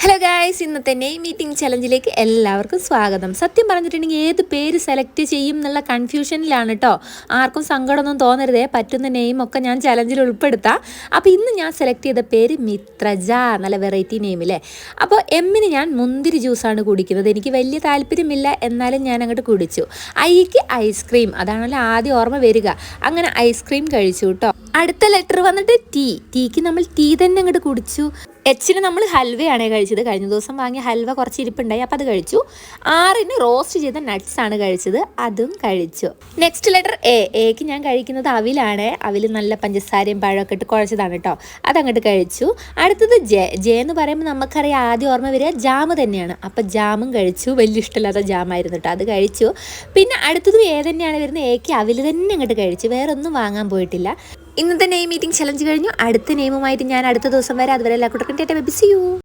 Hello guys, ഇന്നത്തെ name meeting ചലഞ്ചിലേക്ക് എല്ലാവർക്കും സ്വാഗതം. സത്യം പറഞ്ഞിട്ടുണ്ടെങ്കിൽ ഏത് പേര് സെലക്ട് ചെയ്യും എന്നുള്ള കൺഫ്യൂഷനിലാണ് കേട്ടോ. ആർക്കും സങ്കടമൊന്നും തോന്നരുതേ, പറ്റുന്ന നെയിമൊക്കെ ഞാൻ ചലഞ്ചിൽ ഉൾപ്പെടുത്താം. അപ്പോൾ ഇന്ന് ഞാൻ സെലക്ട് ചെയ്ത പേര് മിത്രജ, നല്ല വെറൈറ്റി നെയിമില്ലേ. അപ്പോൾ എമ്മിന് ഞാൻ മുന്തിരി ജ്യൂസാണ് കുടിക്കുന്നത്. എനിക്ക് വലിയ താല്പര്യമില്ല, എന്നാലും ഞാൻ അങ്ങോട്ട് കുടിച്ചു. ഐക്ക് ഐസ്ക്രീം, അതാണല്ലോ ആദ്യം ഓർമ്മ വരിക. അങ്ങനെ ഐസ്ക്രീം കഴിച്ചു കേട്ടോ. അടുത്ത ലെറ്റർ വന്നിട്ട് ടീക്ക് നമ്മൾ ടീ തന്നെ അങ്ങോട്ട് കുടിച്ചു. എച്ചിന് നമ്മൾ ഹൽവയാണ് കഴിച്ചത്. കഴിഞ്ഞ ദിവസം വാങ്ങിയ ഹൽവ കുറച്ച് ഇരിപ്പുണ്ടായി, അപ്പോൾ അത് കഴിച്ചു. ആറിന് റോസ്റ്റ് ചെയ്ത നട്ട്സ് ആണ് കഴിച്ചത്, അതും കഴിച്ചു. നെക്സ്റ്റ് ലെറ്റർ എക്ക് ഞാൻ കഴിക്കുന്നത് അവിലാണ്. അവിൽ നല്ല പഞ്ചസാരയും പഴമൊക്കെ ഇട്ട് കുഴച്ചതാണ് കേട്ടോ, അതങ്ങോട്ട് കഴിച്ചു. അടുത്തത് ജെ എന്ന് പറയുമ്പോൾ നമുക്കറിയാം ആദ്യം ഓർമ്മ വരിക ജാമ് തന്നെയാണ്. അപ്പോൾ ജാമും കഴിച്ചു. വലിയ ഇഷ്ടമില്ലാത്ത ജാമായിരുന്നു കേട്ടോ, അത് കഴിച്ചു. പിന്നെ അടുത്തതും തന്നെയാണ് വരുന്നത്. എക്ക് അവിൽ തന്നെ അങ്ങോട്ട് കഴിച്ചു, വേറെ ഒന്നും വാങ്ങാൻ പോയിട്ടില്ല. ഇന്നത്തെ നെയിം മീറ്റിംഗ് ചലഞ്ച് കഴിഞ്ഞു. അടുത്ത നെയിമുമായിട്ട് ഞാൻ അടുത്ത ദിവസം വരെ. അതുവരെ എല്ലാ കൂട്ടർക്കും tata bye bye, see U.